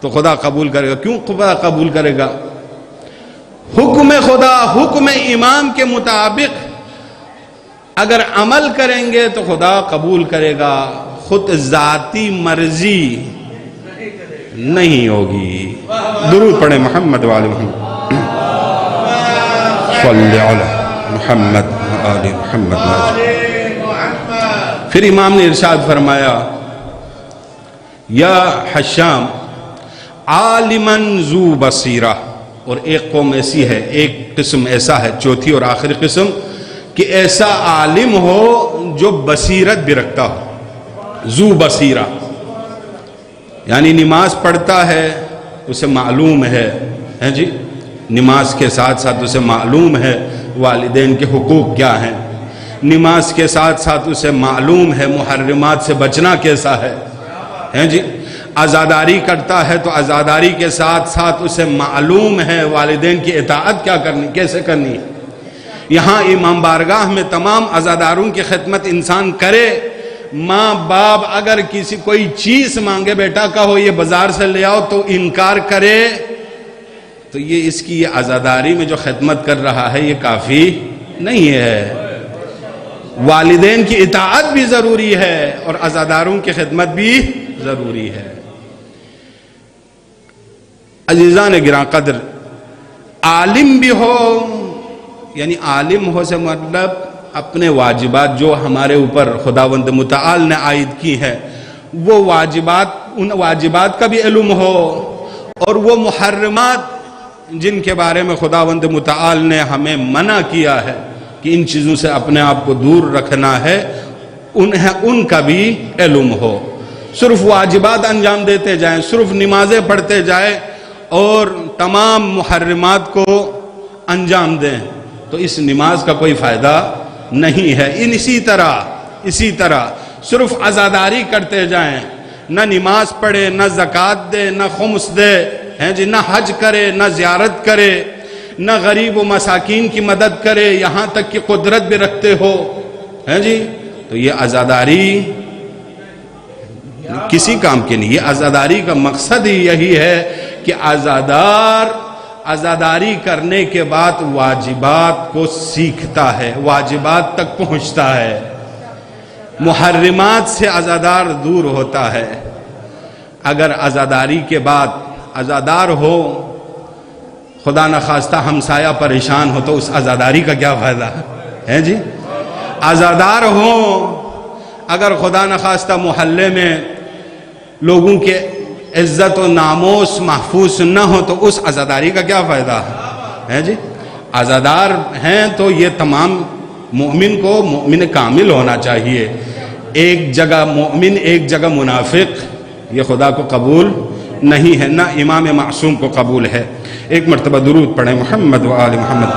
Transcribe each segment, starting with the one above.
تو خدا قبول کرے گا. کیوں خدا قبول کرے گا؟ حکم خدا، حکم امام کے مطابق اگر عمل کریں گے تو خدا قبول کرے گا. خود ذاتی مرضی نہیں ہوگی. درود پڑھیں محمد و آل محمد. صلی علی محمد و آل محمد. پھر امام نے ارشاد فرمایا یا حشام عالماً ذو بصیرہ. اور ایک قوم ایسی ہے، ایک قسم ایسا ہے، چوتھی اور آخری قسم، کہ ایسا عالم ہو جو بصیرت بھی رکھتا ہو. ذو بصیرہ یعنی نماز پڑھتا ہے، اسے معلوم ہے جی، نماز کے ساتھ ساتھ اسے معلوم ہے والدین کے حقوق کیا ہیں، نماز کے ساتھ ساتھ اسے معلوم ہے محرمات سے بچنا کیسا ہے جی، عزاداری کرتا ہے تو عزاداری کے ساتھ ساتھ اسے معلوم ہے والدین کی اطاعت کیا کرنی، کیسے کرنی ہے. یہاں امام بارگاہ میں تمام عزاداروں کی خدمت انسان کرے. ماں باپ اگر کسی کوئی چیز مانگے، بیٹا کہو یہ بازار سے لے آؤ، تو انکار کرے، تو یہ اس کی یہ عزاداری میں جو خدمت کر رہا ہے یہ کافی نہیں ہے. والدین کی اطاعت بھی ضروری ہے اور عزاداروں کی خدمت بھی ضروری ہے. عزیزان گراں قدر، عالم بھی ہو، یعنی عالم ہو سے مطلب اپنے واجبات جو ہمارے اوپر خداوند متعال نے عائد کی ہے وہ واجبات، ان واجبات کا بھی علم ہو، اور وہ محرمات جن کے بارے میں خداوند متعال نے ہمیں منع کیا ہے کہ ان چیزوں سے اپنے آپ کو دور رکھنا ہے، ان کا بھی علم ہو. صرف واجبات انجام دیتے جائیں، صرف نمازیں پڑھتے جائیں اور تمام محرمات کو انجام دیں تو اس نماز کا کوئی فائدہ نہیں ہے. اسی طرح صرف عزاداری کرتے جائیں، نہ نماز پڑھے، نہ زکوٰۃ دے، نہ خمس دے جی، نہ حج کرے، نہ زیارت کرے، نہ غریب و مساکین کی مدد کرے، یہاں تک کہ قدرت بھی رکھتے ہو جی، تو یہ عزاداری کسی کام کی نہیں. یہ عزاداری کا مقصد ہی یہی ہے کہ عزاداری کرنے کے بعد واجبات کو سیکھتا ہے، واجبات تک پہنچتا ہے، محرمات سے عزادار دور ہوتا ہے. اگر عزاداری کے بعد عزادار ہو، خدا نخواستہ ہمسایہ پریشان ہو تو اس عزاداری کا کیا فائدہ ہے جی. عزادار ہو، اگر خدا نخواستہ محلے میں لوگوں کے عزت و ناموس محفوظ نہ ہو تو اس عزاداری کا کیا فائدہ ہے جی. عزادار ہیں تو یہ تمام مومن کو مومن کامل ہونا چاہیے. ایک جگہ مومن ایک جگہ منافق، یہ خدا کو قبول نہیں ہے، نہ امام معصوم کو قبول ہے. ایک مرتبہ درود پڑھیں محمد و آل محمد.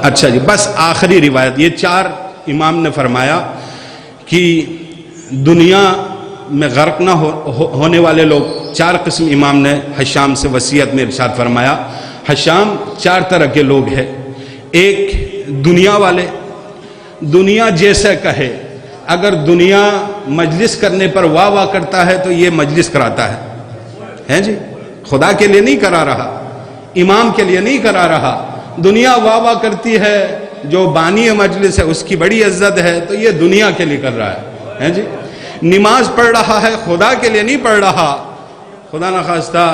اچھا جی، بس آخری روایت، یہ 4 امام نے فرمایا کہ دنیا میں غرق نہ ہونے والے لوگ 4 قسم امام نے حشام سے وصیت میں ارشاد فرمایا. حشام 4 طرح کے لوگ ہیں. ایک دنیا والے، دنیا جیسے کہے، اگر دنیا مجلس کرنے پر واہ واہ کرتا ہے تو یہ مجلس کراتا ہے جی، خدا کے لیے نہیں کرا رہا، امام کے لیے نہیں کرا رہا. دنیا واہ واہ کرتی ہے، جو بانی مجلس ہے اس کی بڑی عزت ہے، تو یہ دنیا کے لیے کر رہا ہے جی. نماز پڑھ رہا ہے، خدا کے لیے نہیں پڑھ رہا. خدا نخواستہ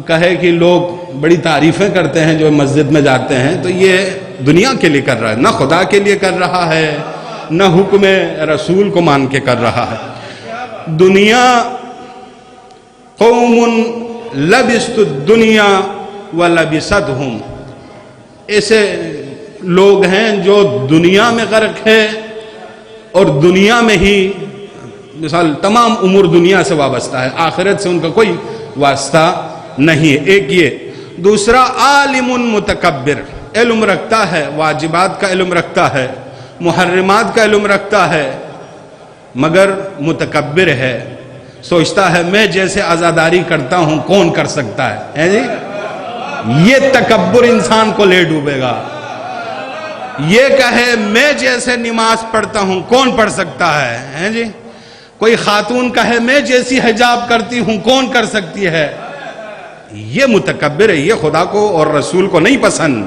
کہے کہ لوگ بڑی تعریفیں کرتے ہیں جو مسجد میں جاتے ہیں، تو یہ دنیا کے لیے کر رہا ہے، نہ خدا کے لیے کر رہا ہے نہ حکم رسول کو مان کے کر رہا ہے. دنیا قوم لبست الدنیا ولبستہم، ایسے لوگ ہیں جو دنیا میں غرق ہے اور دنیا میں ہی مثال تمام امور دنیا سے وابستہ ہے، آخرت سے ان کا کوئی واسطہ نہیں ہے. ایک یہ. دوسرا عالم متکبر، علم رکھتا ہے، واجبات کا علم رکھتا ہے، محرمات کا علم رکھتا ہے، مگر متکبر ہے، سوچتا ہے میں جیسے عزاداری کرتا ہوں کون کر سکتا ہے جی. یہ تکبر انسان کو لے ڈوبے گا. یہ کہے میں جیسے نماز پڑھتا ہوں کون پڑھ سکتا ہے جی؟ کوئی خاتون کہے میں جیسی حجاب کرتی ہوں کون کر سکتی ہے؟ یہ متکبر ہے، یہ خدا کو اور رسول کو نہیں پسند۔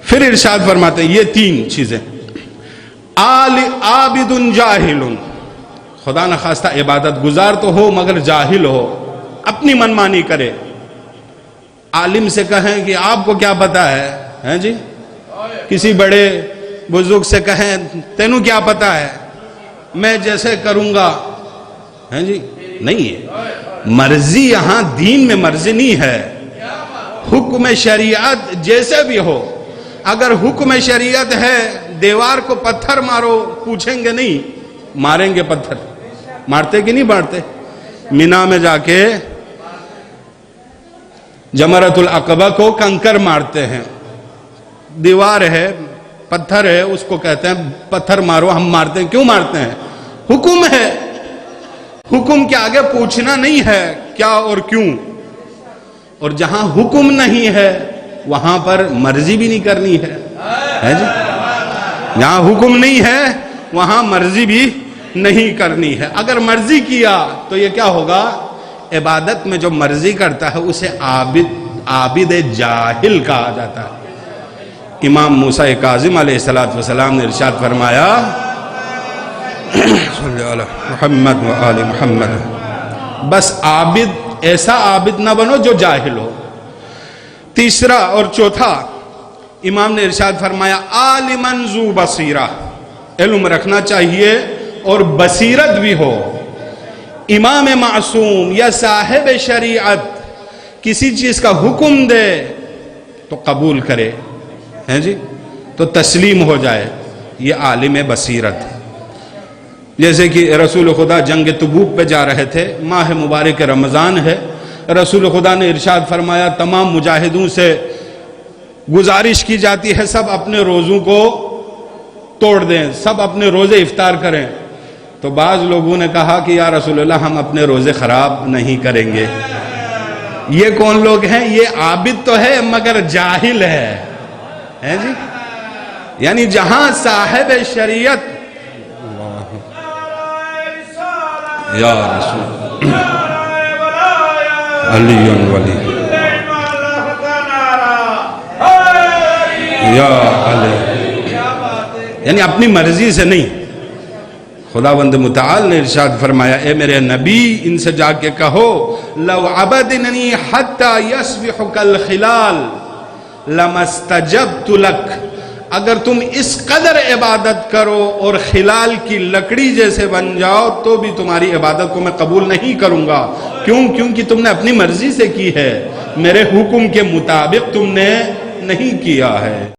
پھر ارشاد فرماتے ہیں یہ تین چیزیں، عابد جاہل، خدا نخواستہ عبادت گزار تو ہو مگر جاہل ہو، اپنی منمانی کرے۔ عالم سے کہیں کہ آپ کو کیا پتا ہے جی؟ کسی بڑے بزرگ سے کہیں تینوں کیا پتا ہے، میں جیسے کروں گا جی؟ نہیں ہے، مرضی یہاں دین میں مرضی نہیں ہے، حکم شریعت جیسے بھی ہو۔ اگر حکم شریعت ہے دیوار کو پتھر مارو، پوچھیں گے نہیں، ماریں گے پتھر، مارتے کہ نہیں مارتے؟ مینا میں جا کے جمرۃ العقبہ کو کنکر مارتے ہیں، دیوار ہے پتھر ہے، اس کو کہتے ہیں پتھر مارو، ہم مارتے ہیں، کیوں مارتے ہیں؟ حکم ہے، حکم کے آگے پوچھنا نہیں ہے کیا اور کیوں۔ اور جہاں حکم نہیں ہے وہاں پر مرضی بھی نہیں کرنی ہے جی؟ جہاں حکم نہیں ہے وہاں مرضی بھی نہیں کرنی ہے۔ اگر مرضی کیا تو یہ کیا ہوگا؟ عبادت میں جو مرضی کرتا ہے اسے عابد جاہل کہا جاتا ہے۔ امام موسیٰ کاظم علیہ السلام نے ارشاد فرمایا صلی اللہ محمد و آل محمد، بس عابد ایسا عابد نہ بنو جو جاہل ہو۔ تیسرا اور چوتھا امام نے ارشاد فرمایا عالماً ذو بصیرہ، علم رکھنا چاہیے اور بصیرت بھی ہو۔ امام معصوم یا صاحب شریعت کسی چیز کا حکم دے تو قبول کرے جی، تو تسلیم ہو جائے، یہ عالم بصیرت ہے۔ جیسے کہ رسول خدا جنگ تبوک پہ جا رہے تھے، ماہ مبارک رمضان ہے، رسول خدا نے ارشاد فرمایا تمام مجاہدوں سے گزارش کی جاتی ہے سب اپنے روزوں کو توڑ دیں، سب اپنے روزے افطار کریں۔ تو بعض لوگوں نے کہا کہ یا رسول اللہ ہم اپنے روزے خراب نہیں کریں گے۔ یہ کون لوگ ہیں؟ یہ عابد تو ہے مگر جاہل ہے جی؟ یعنی جہاں صاحب شریعت یا رسول علی ولی یا علی، یعنی اپنی مرضی سے نہیں۔ خداوند متعال نے ارشاد فرمایا اے میرے نبی ان سے جا کے کہو لو عبدنی حتی یصبح کالخلال لما استجبت لک، اگر تم اس قدر عبادت کرو اور خلال کی لکڑی جیسے بن جاؤ تو بھی تمہاری عبادت کو میں قبول نہیں کروں گا۔ کیوں؟ کیونکہ تم نے اپنی مرضی سے کی ہے، میرے حکم کے مطابق تم نے نہیں کیا ہے۔